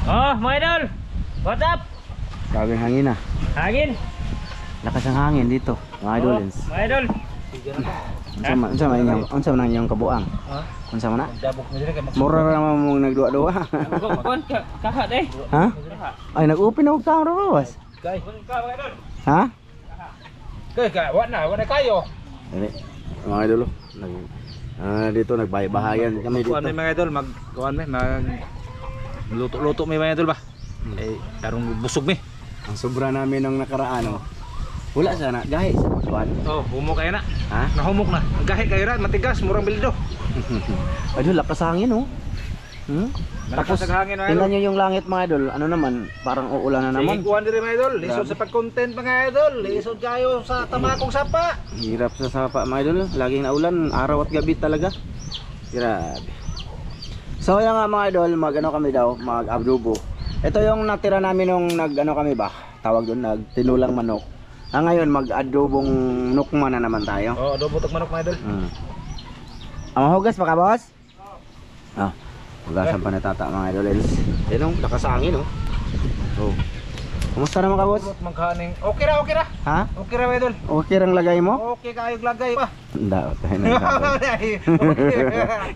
Oh, mga idol. What's up? Grabing hangin ah. Hangin. Lakas ang hangin dito, mga idolins. Mga idol. Unsa man ang kabuang? Ha? Unsa man na? Dabok na diri kay mag. Mura ra mong nagduwa-duwa. Kon kahat eh. Ha? Ay nag-open og camera ba, boss? Kay. Ka mga idol. Ha? Kay wala kayo. Dili. Mga idol, dito nagbahayan kami dito. Kuan may mga idol, kuan may luto-luto may mga idol ba? Eh, tarong busog mi. Ang sobra namin nung nakaraan, wala sana gahi sa pagkuan. Oh, humok kayo na. Ha? Nahumok na. Gahi kayo ra, matigas, murang bildo. Idol, lakas ang hangin Tapos ang hangin mga idol. tingnan nyo yung langit mga idol, ano naman, parang uulan na naman. Kuan diri mga idol, lisod sa pag-content mga idol, lisod kayo sa tamakong sapa. Hirap sa sapa mga idol, laging naulan, araw at gabi talaga. Grabe. So yan nga mga idol, mag-ano kami daw, mag-adobo. Ito yung natira namin nung nag-ano kami ba, tawag doon, nag-tinulang manok. Ngayon mag-adobong nukma na naman tayo. Oh, adobo tag manok mga idol. Mahugas pa ka, boss? Ah, hugasan pa na tata mga idol. Yan lakas ang hangin Oh. Kumusta naman ka, boss? Magkaning. Okay ra. Ha? Okay ra mga idol. Okay rang lagay mo? Okay kayog lagay pa. Daot tayo na.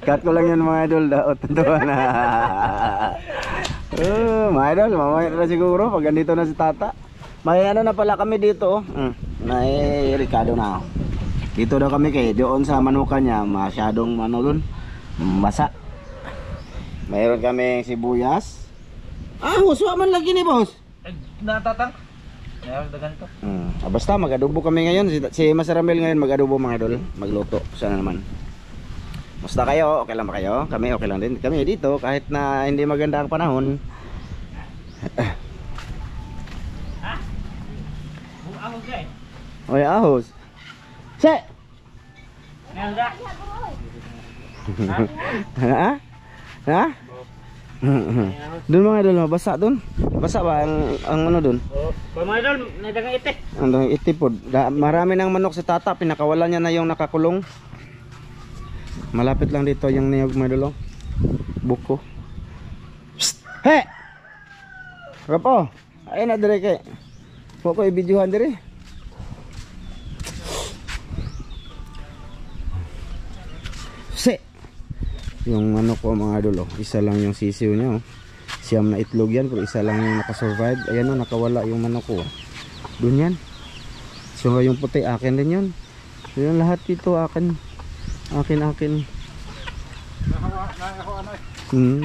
Cut ko lang yun mga idol, daot ito na. Mga idol, mamaya na siguro pag andito na si tata. May ano na pala kami dito may Ricardo na dito daw kami kay doon sa manukan niya masyadong doon basa. Mayroon kami sibuyas. Huswa man lagi ni boss. Natatang. Dagan to. Basta mag-adobo kami ngayon. Si Mas Ramel ngayon mag-adobo mga idol. Magluto sana naman. Basta kayo, okay lang ba kayo? Kami okay lang din. Kami dito kahit na hindi maganda ang panahon. Ahos guys. Oy, ahos. Se. Nanda. Ha? Ha? Doon mga idol, basa doon. Basa ba ang ano doon? Oh, mga idol, nadagang ite. Ang itipod. Marami ng manok si tata, pinakawalan niya na yung nakakulong. Malapit lang dito yung niyog mga idol. Buko. Psst! He! Rapo! Ay na dire kay. Ko i-videohan dire. Se. Yung ano ko mga idol, isa lang yung sisiw niya. Siyam na itlog yan, pero isa lang yung nakasurvive. Ayan nakawala yung manok ko. Doon yan. So yung puti akin din yun. Yung lahat dito akin. Akin.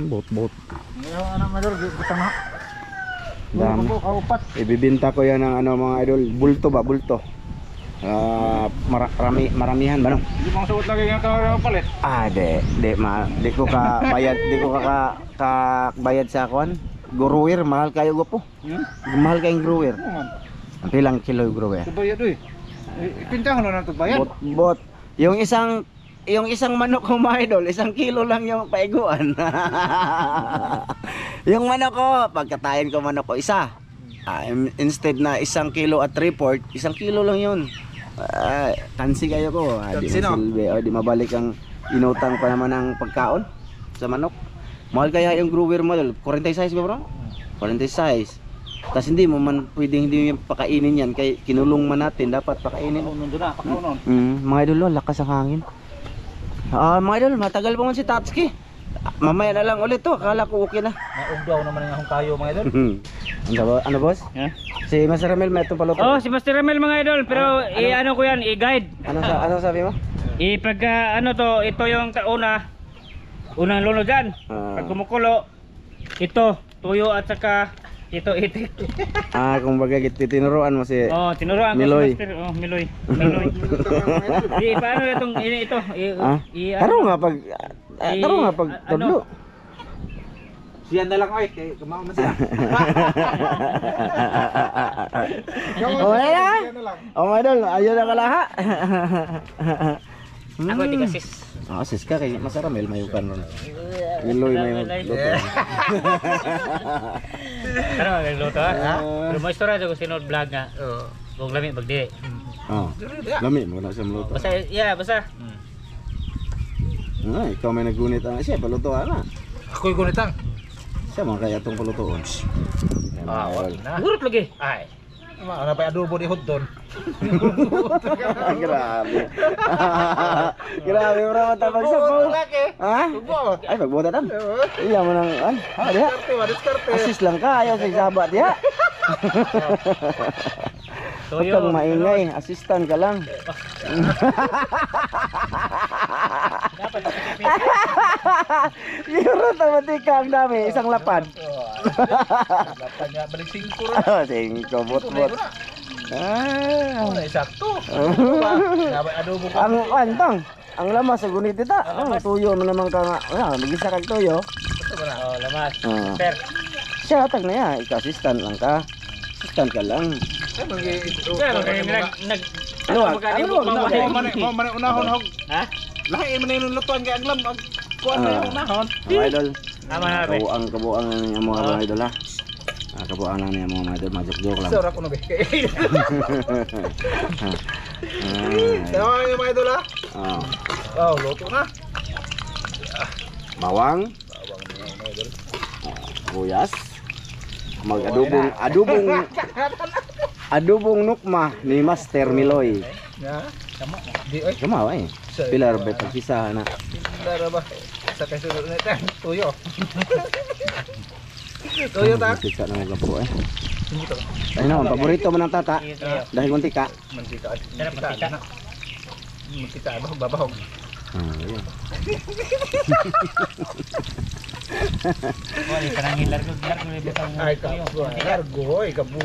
Bot. Dami. Ibibinta ko yan ng ano mga idol. Bulto ba? Bulto. Maramihan ba no? Hindi mo suot lagi yung palit. Di ko ka bayad, bayad sa akuan. Gruwer, mahal kayo po. Mahal kayong gruwer. Ang pilang kilo yung gruwer? Bayad ipintahan na to bayad. Bot. Yung isang manok ko mga idol, 1 kilo lang yung paiguan. Yung manok ko, pagkatayin ko manok ko isa. Instead na 1 kilo at 3/4, 1 kilo lang yun. Tansi kayo ko. Di mabalik ang inutang pa naman ng pagkaon sa manok. Mahal kaya yung grower mo, 46 ba bro? 46. Tapos hindi mo man pwedeng hindi yung pakainin yan, kaya kinulong man natin, dapat pakainin. Mga idol, lakas ang hangin. Mga idol, matagal pa man si Tatsuki. Mamaya na lang ulit to, akala ko okay na. Naugdaw naman ang akong kayo mga idol. Ano boss? Si Master Ramel may itong paluto. Oh, si Master Ramel mga idol, pero ano ko yan, i-guide. Ano sabi mo? Pagka ito yung unang luno dyan. Pag kumukulo, ito, tuyo at saka ito itik. Kumbaga tinuruan mo si tinuruan ko Miloy. si Master. Miloy. Paano itong ito? Taro nga pag tablo. Siya na lang oy, kay kumaon man siya. My idol, ayo na kalaha. Ako tigasis. Sis ka kay Mas Ramel mayukan ron. Miloy may luto. Ano nagluto Pero mo istorya ko sinod vlog nga. Kung lami bagdi. Lami mo na siya maluto. Basta. Ikaw may nagunit siya paluto na. Ako'y gunitang. Siya man kaya itong pulutuon. Gurot lagi. Ay. Ano pa adobo di hot doon? Grabe. Grabe bro, matapag sa po. Ha? Ay, pagbuta tan. Iya mo nang ay. Ha, diha. Assist lang ka, ayaw sa sabat diha. Huwag kang maingay, assistant ka lang. Dapat Yuro, tamatika ang dami, isang lapad. Lapad nga, balik 5 rin. Singko, bot-bot. Wala, eksakto. Adobo ko. Ang antang, ang lamas sa gunit ita. Tuyo mo naman ka nga. Mag-isa kag tuyo. oh, lamas. Ah. Per. Siya, tag na yan. Ikaw, assistant lang ka. Assistant ka lang. Pero kaya nag Luwag, magkano ano, luwag, Mo man unahon hog. Ha? Lahi man yung lutuan kay aglam. Kuan na yung unahon. Mga idol. Tama na be. Kabuang ng mga idol ha. Kabuang lang niya mga idol. Majok-jok lang. Sura ko na be. Tawa yung mga idol ha. Oh, luto na. Bawang. Buyas. Adobong nukma ni Master Miloy. Ya. Di oy. Kumawa eh. Pilar ba pagsisa na. Dara ba? Sa kasunod na tan. Tuyo. Tuyo ta. Pagsisa na mga po eh. Ay naman, paborito mo ng tata. Dahil muntika. Mantika. Sarap mantika. Mantika ano babahog. Ayun. Wala kanang largo ni butang. Ay kabu. Largo oy kabu.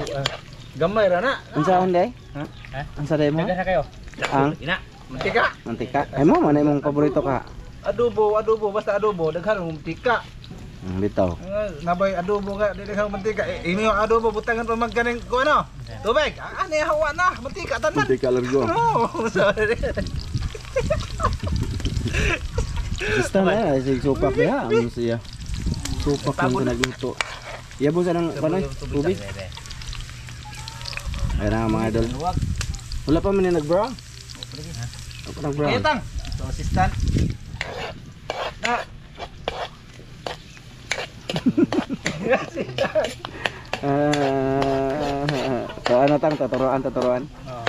Gamay ra na. Unsa day? Ha? Unsa day mo? Dagan na kayo. Ang Ina. Mantika. mantika. Ay mo man imong paborito ka. Adobo, basta adobo, daghan ng mantika. Bitaw. Nabay adobo ka, dili ka mantika. Imo yung adobo butangan pa magkaning ko ano? Tubig. Ano hawa na, mantika tanan. Mantika largo. Oh, sorry. Gusto na si supak ya, ang siya. Supak lang sa nagluto. Iya mo sa nang panay tubig. Ay na mga idol. Wala pa man nag-brown. Ako nag-brown. Ayo tang. So assistant. Na. So ano tang tuturuan. Oh.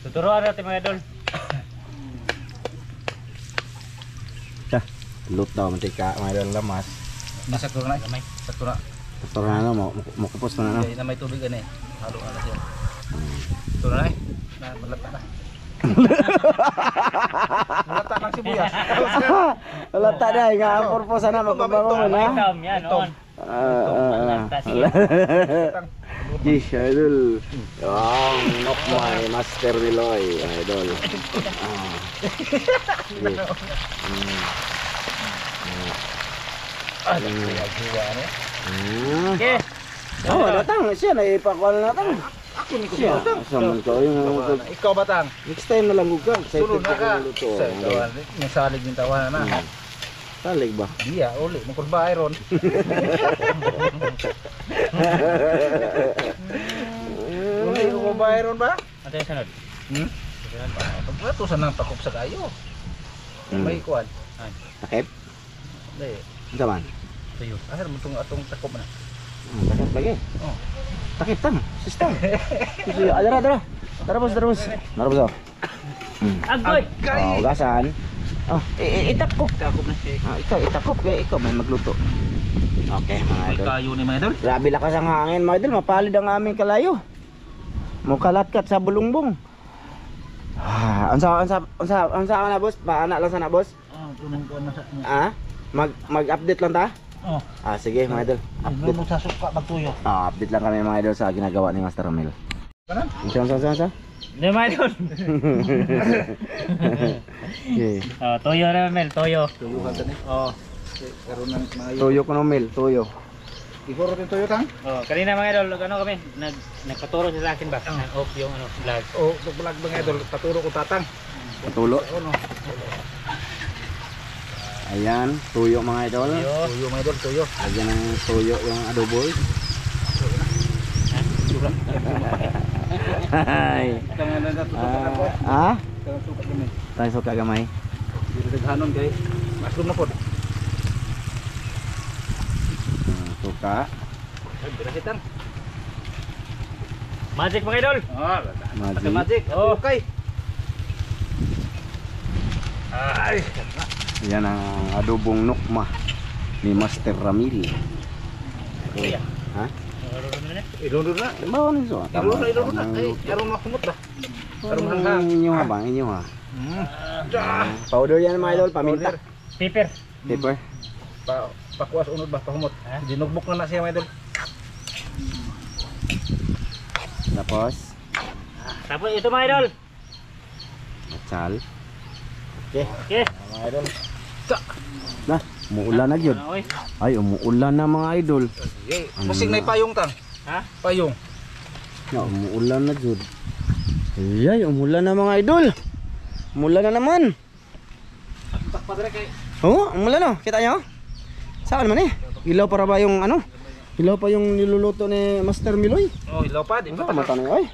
Tuturuan natin mga idol. Lut daw mantika, mga idol lamas. Bisa ko na gamay. Sakto na. Tuturuan na mo kupos na na. Kaya na may tubig ani. Halo na siya. Ito na eh. Na malata na. Malata ng sibuyas. Wala ta na nga ang purpose na magpabango na. Itom yan on. Gish, idol. Yung nokmay Master Miloy, idol. Okay. Oh, datang siya na ipakuan na datang. Ako ni ko Siya, ba? saman ko yung Ikaw batang. next time na lang gugag. Sunod na ka. luto. Sa tawanan. Yung salig yung tawanan na. Talig ba? Iya, uli. Mukul ba iron? Uli ko ba iron ba? Ano yung sunod? Pagkato sa nang takop sa kayo. May kuwan. Takip? Dahil. Ano man? Tuyo. Asal mo itong atong takop na. Takip lagi. Oh. Takip tam, sistem. Adara. Darabos. Darabos oh. Agoy. Oh, ugasan. Oh, itakop. Takop na siya. Ikaw itakop kaya ikaw may magluto. Okay, mga May idol. kayo ni mga idol. Grabe lakas ang hangin, mga idol. Mapalid ang aming kalayo. Mukalatkat sa bulungbong. Ansa na boss? Paana lang sana boss? Tunong ko na sa niya. Mag-update lang ta? Oh. Sige mga idol. Update. Nung sa suka magtuyo. Update lang kami mga idol sa ginagawa ni Master Romel. Kanan? Sa. Hindi mga idol. Okay. Oh, toyo na Mel, toyo. Tuyo ka tani. Oh. Karon nang maayo. Tuyo ko ng mil, tuyo. Igoro tin tuyo tang. Oh, kanina mga idol, ano kami? Nagpaturo siya sa akin ba? Nag-off yung ano, vlog. Oh, vlog mga idol, paturo ko tatang. Tulo. Ano? Ayan, tuyo mga idol. Tuyo mga idol, tuyo. Lagyan ng tuyo yung adobo. Hay. Tangan na tutukan ako. Tangan suka gamay. Tayo suka gamay. Dili daghanon kay mushroom na pod. suka. Birahitan. Magic mga idol. Magic. Magic. Oh. Okay. Ay. Yan ang adobong nukma ni Master Ramil. Kuya. Ha? Ilundo na. Bawa na so. Ilundo na. Ay, karon makumot ba? Karon hanghang. Inyo ha ba? Inyo ha. Ah. Powder yan mga idol, paminta. Pepper. Pepper. Pakuas unod ba pahumot. Dinugbok na siya mga idol. Tapos Tapos ito mga idol. atsal. Okay. Mga idol. Na, umuulan na gyud. Oy. Ay, umuulan na mga idol. Yay. Musing na payong tang. Ha? Payong. Na, umuulan na gyud. Ay, umuulan na mga idol. Umuulan na naman. Takpa dire kay. Oh, umuulan no. Kita nyo? Saan naman eh? Ilaw para ba yung ano? Ilaw pa yung niluluto ni Master Miloy. Oh, ilaw pa di ba? Mata na ay.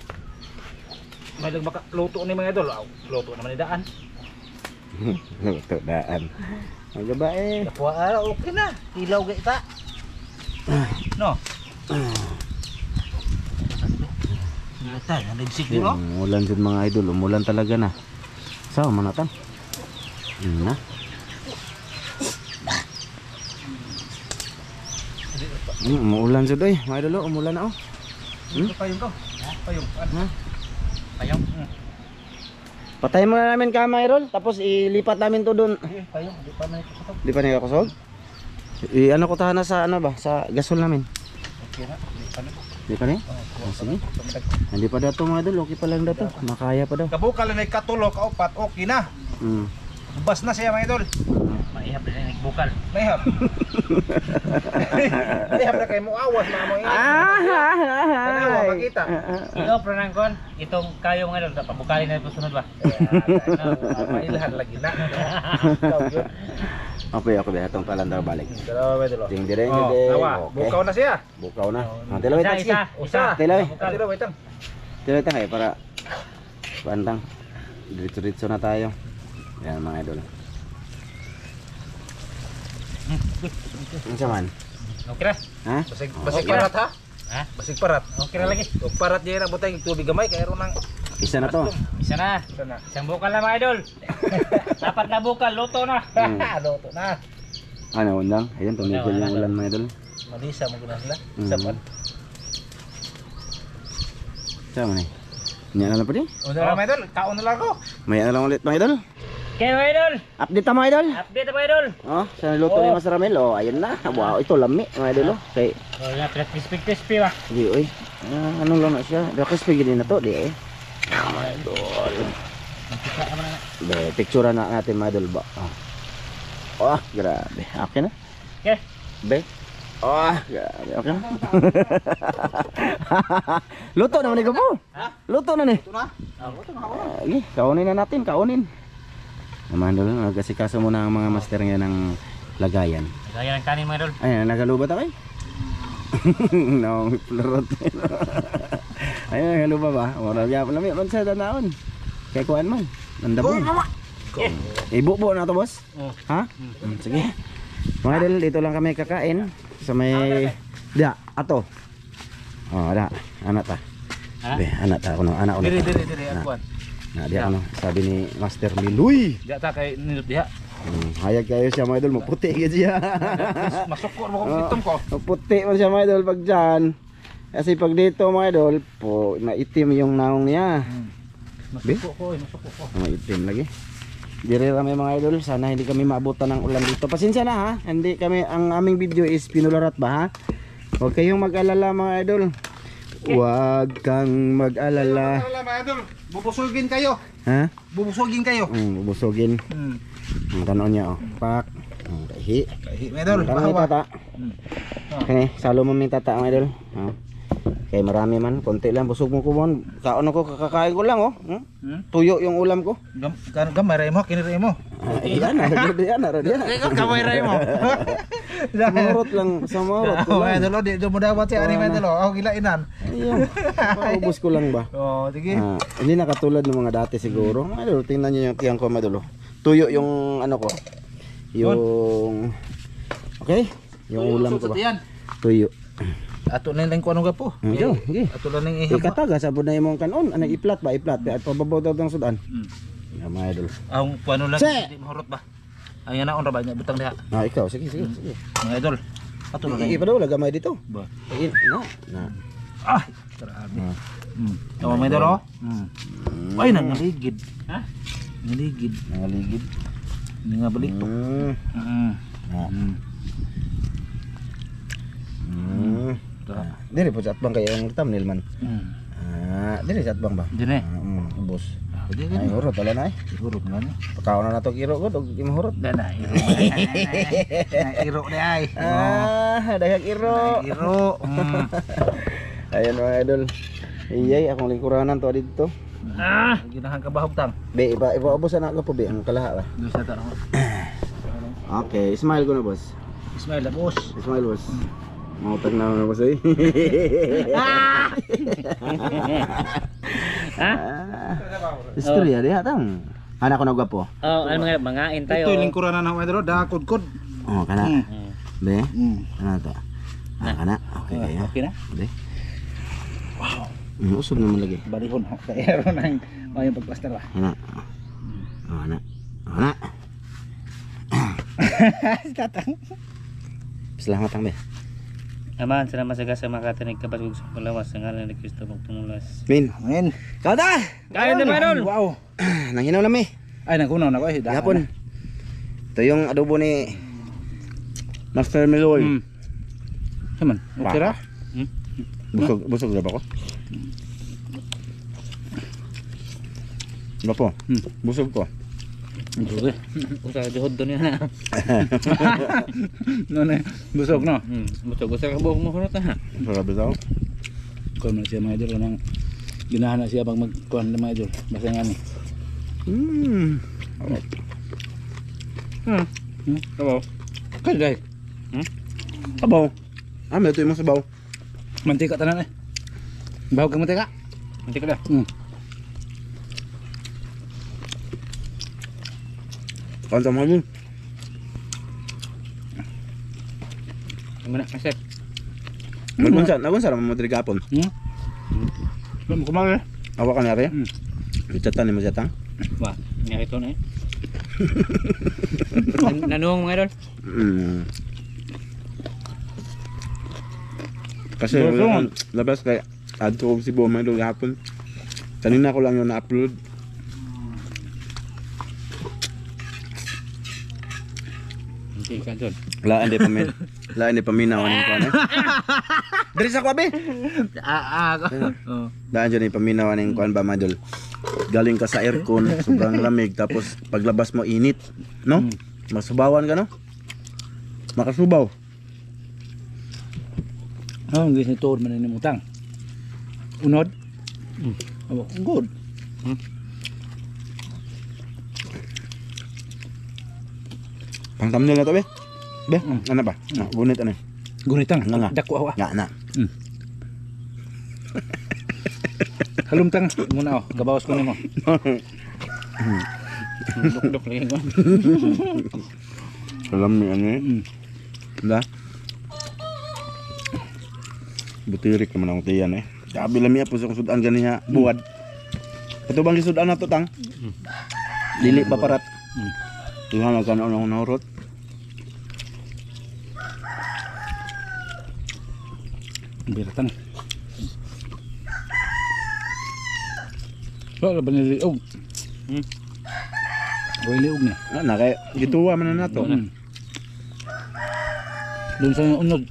May baka luto ni mga idol. Luto naman ni daan. Luto daan. Ang gabae. Kapwa okay na. Ilaw ga ita. No. Nata, nagsik di mo. Umulan din mga idol. Umulan talaga na. Saan manatan? Na. Umuulan sud oy. Mga idol, umulan na oh. Payong to. Payong. Ha? Payong. Patayin muna namin kamay roll, tapos ilipat namin to doon. Payong, di pa may kusog. Di pa niya kusog? Ano ko tahan na sa ano ba? Sa gasol namin. Okay na, di pa na. Di pa niya? Oh, sige. Hindi pa dato mga idol, okay pa lang dato. Makaya pa daw. Kabukal na katulo, kaupat, okay na. Mm. Bas na siya mga idol. Maihap din ang bukal. Mayhap. Mayhap na kayo mo awas na mo. Ano makita? Ito pranang kon. Itong kayo mga idol dapat bukalin na ito sunod ba? Mailahan lagi na. Okay, ako ba itong palandar balik. Dalawa ba idol? Ding dire Oh, dire. nawa. Bukaw na siya. Bukaw na. Tilaway tang sige. Usa. Tilaway. Dalawa itang. Tilaway tang para pantang. Diretso-diretso na tayo. Yan mga idol. Ano man? Okay na. Ha? Basig parat ha? Ha? Basig parat. Okay na lagi. Ug parat diyan ang butang tubig gamay kay nang Isa na to. Isa na. sana. Isang bukal na mga idol. Dapat na bukal, luto na. Luto na. Ano undang? Ayun tumigil yung ulan mga idol. Malisa mo guna sila. Mm. Sapat. Sama ni. Nya na lang pa din. Una lang mga idol, kaon na lang ako. May ano lang ulit mga idol. Okay mga idol. Update ta mga idol. Update na mga idol. Oh, sa luto ni Mas Ramel. Oh, ayun na. Wow, ito lami mga idol. Oh. Okay. Oh, nga crispy ba? Di oy. Ano lang na siya. Crispy gid na to, di eh. Mga idol. Kita naman na. Be, picture na natin mga idol ba. Oh. Oh, grabe. Okay na. Okay. Be. Oh, grabe. Okay na. Luto naman ni Gapo. Luto na ni. Ito na. Ito na ako. Lagi, kaunin na natin, kaunin. Naman idol, nagkasikaso muna ang mga master ngayon ng lagayan. Gaya ng kanin mga idol. Ay, nagalubat ako eh. No, plurot. Ay, nagaluba ba? Wala biya pa namin. Sa danaon. Kaya kuhaan man. Nandabong. Ibubo na to, boss? Ha? Sige. Mga idol, dito lang kami kakain. Sa may... Da, ato. Oh, da. Anak ta. Ha? Be, anak ta. Anak ko. Diri akuan. Na, di ano, sabi ni Master Miloy. Diya ta kay nindot diha. Hayag kayo siya mga idol, maputi ka siya. Masukor mo kung itom ko. Maputi man siya mga idol pag dyan. Kasi pag dito mga idol, po, maitim yung naong niya. Masuko ko. Maitim lagi. Dire kami mga idol, sana hindi kami maabutan ng ulan dito. Pasensya na ha, hindi kami, ang aming video is pinularat ba ha. Huwag kayong mag-alala mga idol. Huwag kang mag-alala. Mga idol, bubusugin kayo. Ha? Bubusugin kayo. Bubusogin. Ang tanong niya oh. Pak. Kahi. Kahi, mga idol. Tanong ni Bahawa. tata. Kani, salo mo min tata mga idol. Kay marami man, konti lang busog mo ko mon. Kaon ako kakakain ko lang oh. Tuyo yung ulam ko. Gamay ray mo, kinire mo. Iyan na, diyan na, diyan. Gamay ray mo. Samurot lang, samurot ko Oh, lang. idol, di mo dapat si ani mga idol. Ako gilainan. Ayun, paubos ko lang ba? Oh, sige. Hindi na katulad ng mga dati siguro. Mga idol, tingnan niyo yung tiyang ko mga idol. Tuyo yung ano ko. Yung... Okay? Yung ulam ko ba? Tuyo. Ato na lang ko ano gapo. Yo, sige. Ato lang ning ihap. Ikataga sa na imong kanon, anang iplat ba iplat kay pababaw daw tong sudan. Ya mga idol. Ang kuano lang Se! di mahurot ba. Ay na on ra ba nya butang diha. Ah, ikaw sige. Mga idol. Ato na lang. Ipadaw gamay dito. Ba. Na. Ah, grabe. Tawa mga idol oh. Ay nangaligid. Ha? Ngaligid. Nangaligid. Hindi nga balik to. Dili po sa atbang kayo ang thumbnail man. Dili sa atbang ba? Dire. Boss. Di Ay, hurot wala na eh. Siguro nga ni. Pagkaon na nato kiro ko og imahurot. Na iro na ay. Dahag iro. Iro. Ayun mga idol. Iyay akong lingkuranan to dito. Ginahan ka bahog tang. Be, iba na ako po be ang kalaha ba. Gusto ta ako. Okay, smile ko na boss. Ismail boss. Smile boss. Mautag na ako boss eh. Istorya diha tang. Anak ko na gwapo. Oh, ano mga tayo. Ito lingkuranan ng idol dakod-kod. Oh, kana. Be. Ano to? Kana. Okay kaya. Okay na. Be. Wow. Usog naman lagi. Barihon ho sa ero nang yung pagplaster ba. Ana. Ana. Ana. Tatang. Salamat tang be. Aman, salamat sa gasa makatinig ka basug sa palawas sa ngalan ni Kristo magtumulas. Min. Amen. Kada. Kain din mayroon. Wow. Nanginaw na mi. Ay nagkunaw na ko eh. Hapon. Ito yung adobo ni Master Meloy. Saman. Okay ra? Busog na ba ko? Ba po? Busog ko. Busog. Usa jihod doon yan. No na. Busog no. Busog ka buhok mo hunot ha. Grabe daw. Kung man siya mga idol nang ginahan na siya pag magkuhan ng mga idol. Basta nga ni. Sabaw. Kaya dahil. Sabaw. May ito yung sabaw. Mantika tanan eh. Bahog kang mantika. Hindi ka na. Kanta mo yun. Ano na, Master? Nagunsa naman mo diri gapon. Mo kumain eh. Awa ka na rin. Bichatan ni Masyatang. Wah, nyari ito na eh. Nanong mga idol? Kasi labas kay adto si Boma do gapon. Kanina ko lang yung na-upload. Hindi ka doon. Laan di paminaw ani ko ano. Diri sa kwabe. Daan dyan yung paminaw ani ko ba madol. Galing ka sa aircon, sobrang lamig tapos paglabas mo init, no? Masubawan ka no? Makasubaw. Ang gis ni tuod man ni mutang. Unod. Good. Pang thumbnail na to be. Be, ano ba? Gunit ano? Gunitang. Nga. Dako awa. Nga na. Halumtang muna oh. Gabawas ko nimo. Dok-dok lagi ko. Alam ni ano eh. Da. Butirik naman ang tiyan eh. Sabi lang niya po sa sudan ganiya buwad. Ito bang sudan na to tang? Dili pa parat. Tuhan akan orang nurut. Biratan. Wala ba niliog? Wala liog niya. Na kay gituwa man na to. Doon sa unod.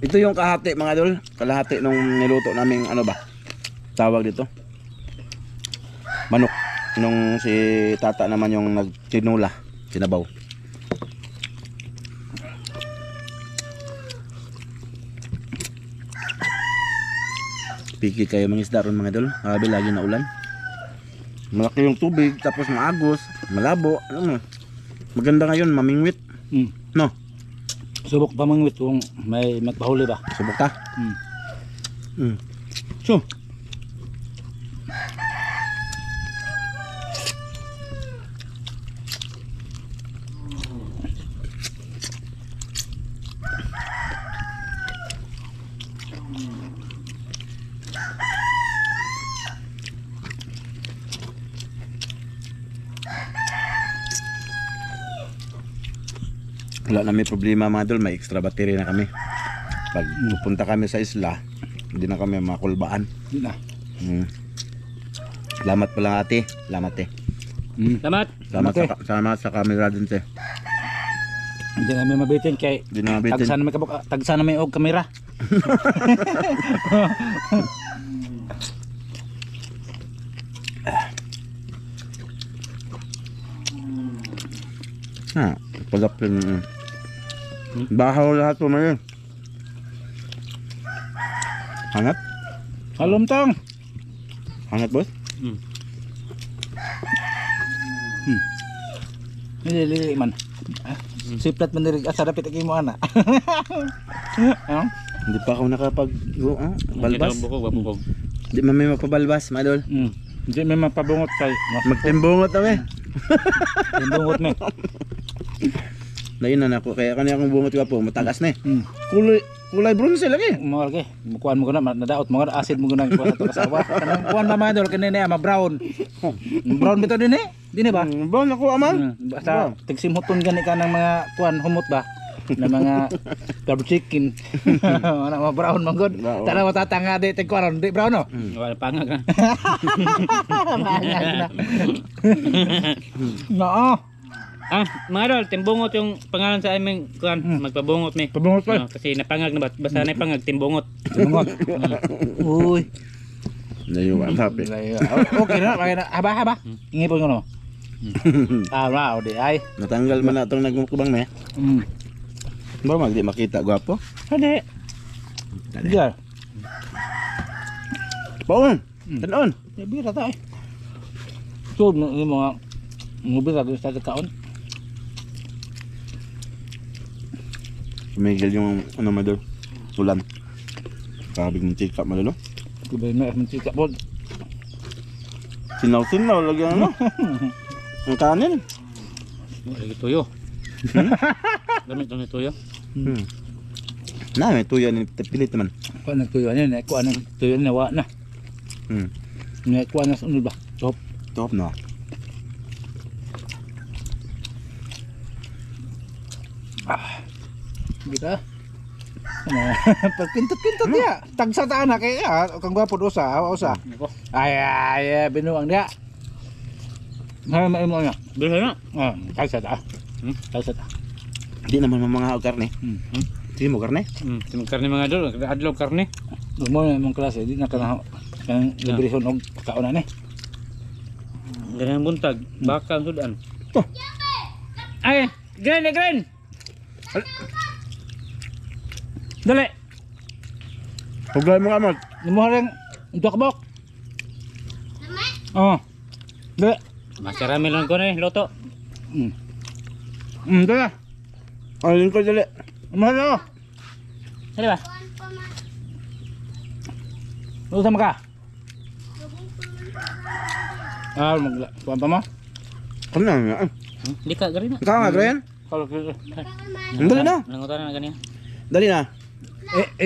Ito yung kahati mga idol, kalahati nung niluto naming ano ba? Tawag dito. Manok. Nung si tata naman yung nagtinula, sinabaw. Piki kayo mga isda ron mga idol. Sabi lagi na ulan. Malaki yung tubig, tapos maagos, malabo. Ano mo? Maganda ngayon, mamingwit. No? Subok pa mangwit kung may magpahuli ba? Subok ka? So, Wala na may problema mga idol, may extra battery na kami. Pag pupunta kami sa isla, hindi na kami makulbaan. Di na. Salamat pala ate. Salamat eh. Salamat. Salamat sa camera din te. Hindi namin mabitin kay Hindi na mabitin. tagsa na may og kamera. Pagap yung bahaw lahat po man yun. Hangat? Halom tong. Hangat boss? Lili man. Siplat man diri asa dapat kay mo ana. Hindi pa ako nakapag balbas. Bukog. Hindi man may mapabalbas, mga idol. Hindi may mapabungot kay. Magtimbungot kami. Timbungot me. Lain na ako kaya kanya akong bungot ko po matagas na eh. Kulay bronze lagi. Mo lagi. Mukuan mo guna nadaot mo guna acid mo guna ko sa to kasawa. Kanang kuan na mga idol kanina ma brown. Brown bitaw din eh. Dini ba? Brown ako aman. Basta tigsimhuton gani ka ng mga kuan humot ba? Na mga carb chicken. Ana ma brown man gud. Tara matatanga di tig kuan di brown no. Wala pangag na. No. Mga idol, timbungot yung pangalan sa aming kuan, magpabungot mi. Pabungot pa. Kasi napangag na basta na pangag timbungot. Timbungot. Uy. Layo ang happy. Okay na, haba. Ngipon ko no. Wow, di ay. Natanggal man na itong nagmukbang na eh. Ba magdi makita gwapo? Hadi. Diyan. Paon. Tanon. Bira ta eh. So, yung mga bira sa kaon. Sumigil yung ano madol. Ulan. Kabig mong chika madol. Kubay na man chika pod. Sinaw lagi ano. Ang kanin. Lagi tuyo. Gamit ng tuyo. Na may tuyo ni pilit naman. Kuan nagtuyo niya, kuan nagtuyo niya wa na. Ni kuan na sunod ba? Top na. Kita. Ano? Pagpintot-pintot niya. Tagsa ta na kay kang gwapo usa. Ay binuang dia. Hay maimo niya. Bilo na. Tagsa ta. Tagsa ta. Di naman mga karne. Sige mo karne? Timog karne mga idol, adlaw karne. Mo na mong klase di na kana kan liberation og kaon na ni. Ganyan buntag, baka ang sudan. Ay, grain. Dali. Huglay mo kamot. Imo ring untok bok. Oh. Dali. Masarami lang ko na loto. Dali. Alin ko dali. Mahalo. Dali ba? Usam ka. Kuan pa mo? Ano na? Di ka garin na. Ikaw nga, Gren? Kalau Dali na. Nangutan na ganyan. Dali na.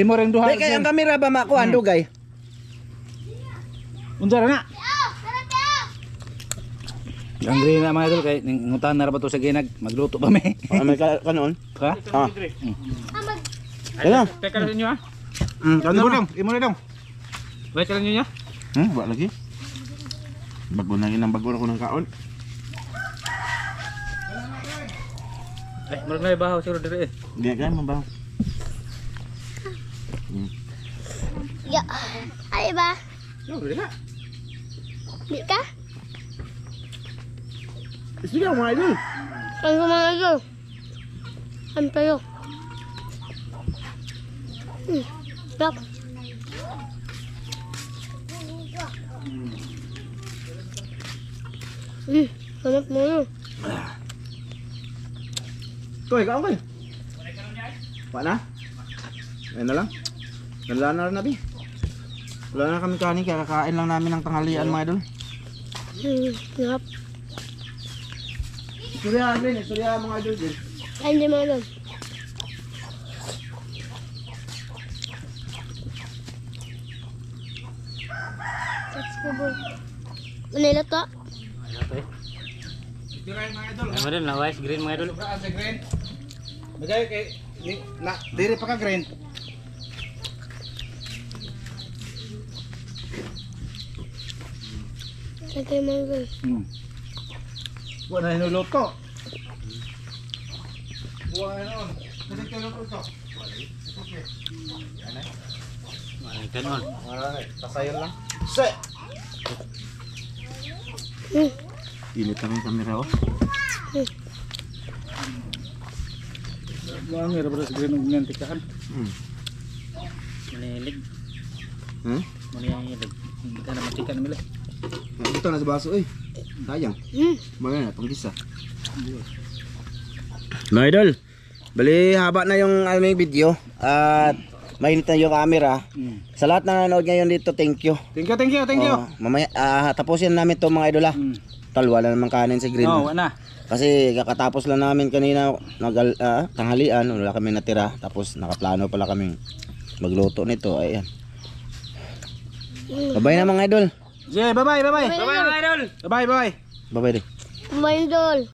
mo ring duha. Dali kaya ang kamera ba makuha, dugay? Unsa na? Ang green na mga idol kay ngutan na ra ba to sa ginag magluto pa mi. May kanon? Ha? Dali na. Teka lang niyo Imo dong, imo na dong. Wait lang niyo. Wala lagi. Bago na ginang bago ko ng kaon. Ay, murag na ibahaw siguro dire eh. Di ka mabaw. Ya, ay ba? Yo, dili na. Di ka? Sige mga idol. Ang mga ito. Ang tayo. Stop. Hanap mo yun. Toy, kaon kay. Wala na? Ayun na lang. Wala na rin nabi. Wala na kami kanin kaya kakain lang namin ng tanghalian mga idol. Yap. Surya mga idol din. Ay, hindi mga doon. Let's go, boy. Manila to? Ay, madal na wise green mga idol. Bagay kay na diri pa ka green. Lagay mango. Wala na hinuluto. Buwan na nun. Kasi hinuluto. Ay, kanon. Pasayon lang. Se! Init na yung camera oh. Buwan nga ra sa green ng tikahan. Manilig. Manilig. Hindi ka na matika na mila. Dito na sa baso eh. Sayang. Maganda na, panggisa. Mga idol, bali haba na yung aming video at mainit na yung camera. Sa lahat na nanood ngayon dito, thank you. Thank you. Oh, mamaya, tapusin namin to mga idol ha. Tal, wala namang kanin si Green. Oh, wala. Kasi kakatapos lang namin kanina tanghalian, wala kami natira. Tapos nakaplano pala kaming magluto nito. Ayan. Bye-bye na mga idol. Yeah, bye-bye. Bye-bye mga idol! Bye-bye. Bye-bye din. Mandol.